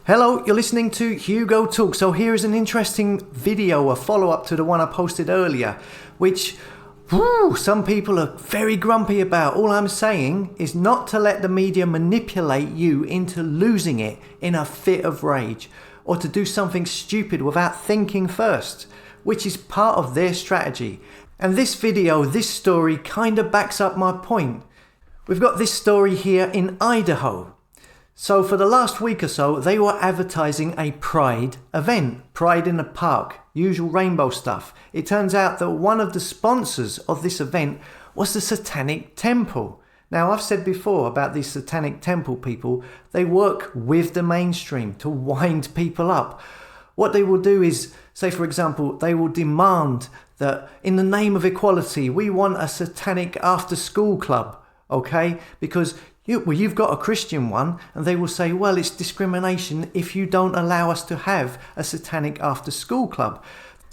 Hello, you're listening to Hugo Talk. So here is an interesting video, a follow-up to the one I posted earlier, which some people are very grumpy about. All I'm saying is not to let the media manipulate you into losing it in a fit of rage, or to do something stupid without thinking first, which is part of their strategy. And this video, this story, kind of backs up my point. We've got this story here in Idaho. So for the last week or so, they were advertising a Pride event, Pride in the Park, usual rainbow stuff. It turns out that one of the sponsors of this event was the Satanic Temple. Now, I've said before about these Satanic Temple people, they work with the mainstream to wind people up. What they will do is, say for example, they will demand that in the name of equality, we want a satanic after-school club, okay? Because you've got a Christian one, and they will say, well, it's discrimination if you don't allow us to have a satanic after-school club.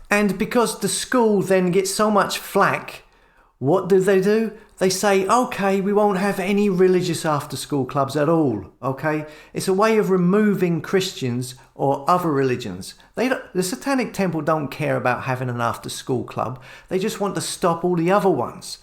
And because the school then gets so much flack, what do? They say, okay, we won't have any religious after-school clubs at all, okay? It's a way of removing Christians or other religions. The Satanic Temple don't care about having an after-school club. They just want to stop all the other ones.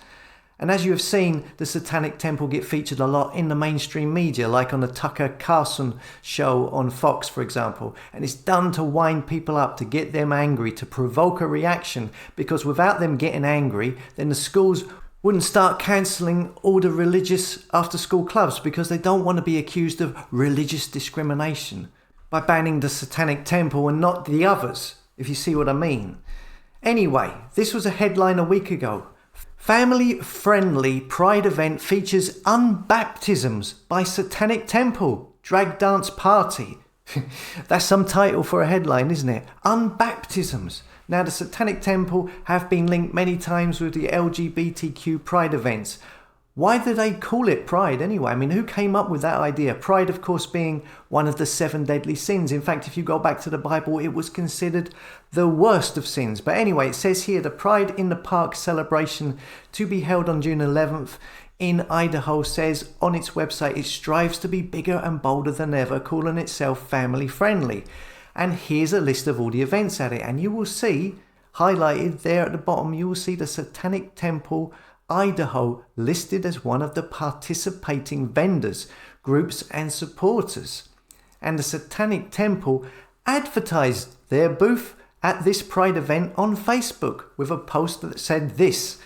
And as you have seen, the Satanic Temple get featured a lot in the mainstream media, like on the Tucker Carlson show on Fox, for example. And it's done to wind people up, to get them angry, to provoke a reaction. Because without them getting angry, then the schools wouldn't start cancelling all the religious after-school clubs, because they don't want to be accused of religious discrimination by banning the Satanic Temple and not the others, if you see what I mean. Anyway, this was a headline a week ago. Family-friendly Pride event features unbaptisms by Satanic Temple. Drag dance party. That's some title for a headline, isn't it? Unbaptisms. Now, the Satanic Temple have been linked many times with the LGBTQ Pride events. Why do they call it Pride anyway? I mean, who came up with that idea? Pride, of course, being one of the 7 deadly sins. In fact, if you go back to the Bible, it was considered the worst of sins. But anyway, it says here, the Pride in the Park celebration to be held on June 11th in Idaho says on its website, it strives to be bigger and bolder than ever, calling itself family friendly. And here's a list of all the events at it. And you will see, highlighted there at the bottom, you will see the Satanic Temple Idaho listed as one of the participating vendors, groups and supporters. And the Satanic Temple advertised their booth at this Pride event on Facebook with a post that said this: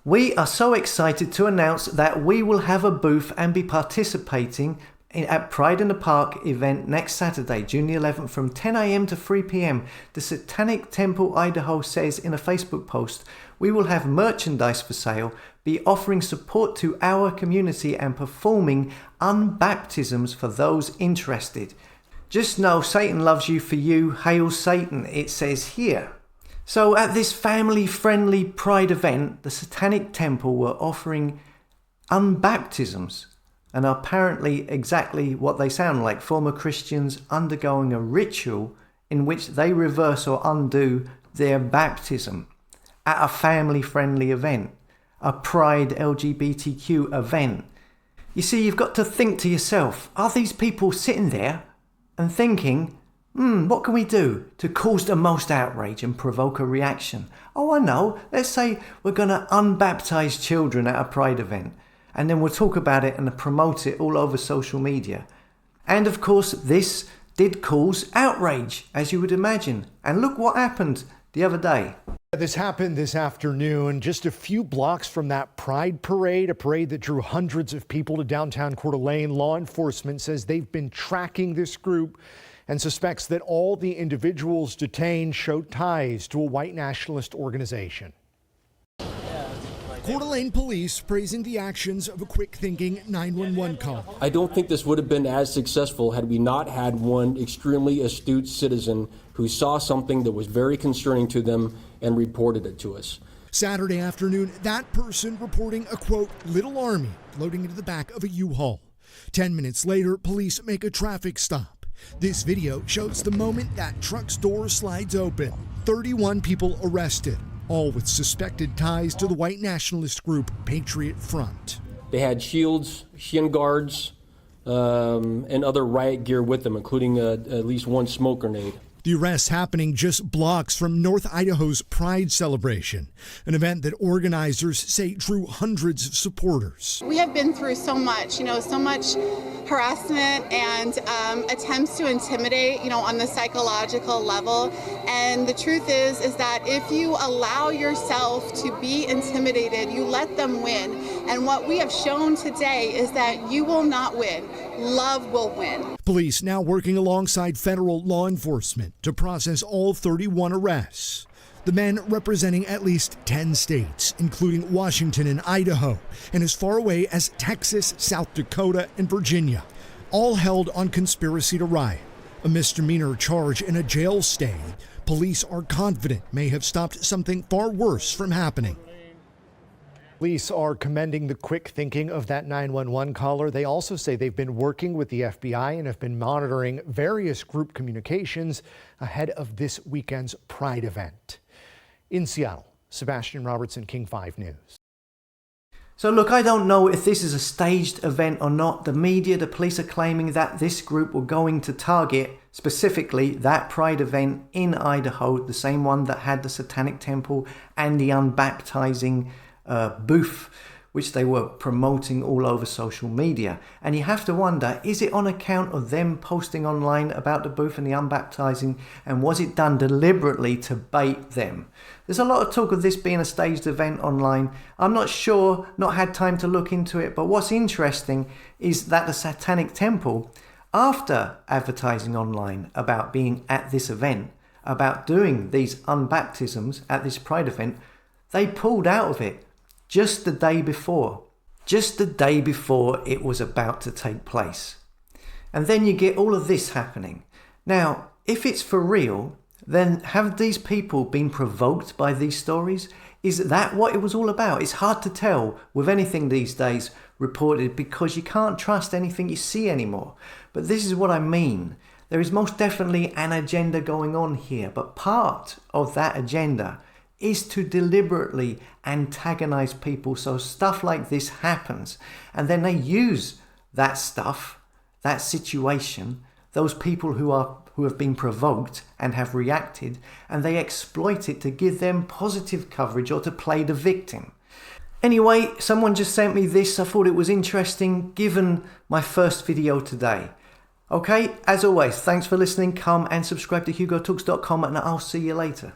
"We are so excited to announce that we will have a booth and be participating at Pride in the Park event next Saturday, June the 11th from 10 a.m. to 3 p.m. The Satanic Temple Idaho says in a Facebook post, we will have merchandise for sale, be offering support to our community and performing unbaptisms for those interested. Just know Satan loves you for you. Hail Satan," it says here. So at this family-friendly Pride event, the Satanic Temple were offering unbaptisms, and are apparently exactly what they sound like, former Christians undergoing a ritual in which they reverse or undo their baptism at a family-friendly event, a Pride LGBTQ event. You see, you've got to think to yourself, are these people sitting there and thinking, what can we do to cause the most outrage and provoke a reaction? Oh, I know, let's say we're going to unbaptize children at a Pride event. And then we'll talk about it and promote it all over social media. And of course, this did cause outrage, as you would imagine. And look what happened the other day. This happened this afternoon, just a few blocks from that Pride parade, a parade that drew hundreds of people to downtown Coeur d'Alene. Law enforcement says they've been tracking this group and suspects that all the individuals detained showed ties to a white nationalist organization. Coeur d'Alene police praising the actions of a quick-thinking 911 call. I don't think this would have been as successful had we not had one extremely astute citizen who saw something that was very concerning to them and reported it to us. Saturday afternoon, that person reporting a, quote, little army loading into the back of a U-Haul. 10 minutes later, police make a traffic stop. This video shows the moment that truck's door slides open. 31 people arrested, all with suspected ties to the white nationalist group Patriot Front. They had shields, shin guards, and other riot gear with them, including at least one smoke grenade. The arrests happening just blocks from North Idaho's Pride celebration, an event that organizers say drew hundreds of supporters. We have been through so much, so much harassment and attempts to intimidate, on the psychological level. And the truth is that if you allow yourself to be intimidated, you let them win. And what we have shown today is that you will not win. Love will win. Police now working alongside federal law enforcement to process all 31 arrests. The men representing at least 10 states, including Washington and Idaho, and as far away as Texas, South Dakota, and Virginia, all held on conspiracy to riot, a misdemeanor charge and a jail stay. Police are confident may have stopped something far worse from happening. Police are commending the quick thinking of that 911 caller. They also say they've been working with the FBI and have been monitoring various group communications ahead of this weekend's Pride event. In Seattle, Sebastian Robertson, King 5 News. So look, I don't know if this is a staged event or not. The media, the police are claiming that this group were going to target specifically that Pride event in Idaho, the same one that had the Satanic Temple and the unbaptizing booth, which they were promoting all over social media. And you have to wonder, is it on account of them posting online about the booth and the unbaptizing, and was it done deliberately to bait them? There's a lot of talk of this being a staged event online. I'm not sure, not had time to look into it, but what's interesting is that the Satanic Temple, after advertising online about being at this event, about doing these unbaptisms at this Pride event, they pulled out of it just the day before it was about to take place. And then you get all of this happening. Now, if it's for real, then have these people been provoked by these stories? Is that what it was all about? It's hard to tell with anything these days reported because you can't trust anything you see anymore. But this is what I mean. There is most definitely an agenda going on here, but part of that agenda is to deliberately antagonize people so stuff like this happens, and then they use that stuff, that situation, those people who have been provoked and have reacted, and they exploit it to give them positive coverage or to play the victim. Anyway, someone just sent me this. I thought it was interesting given my first video today. Okay, as always, thanks for listening. Come and subscribe to hugotalks.com and I'll see you later.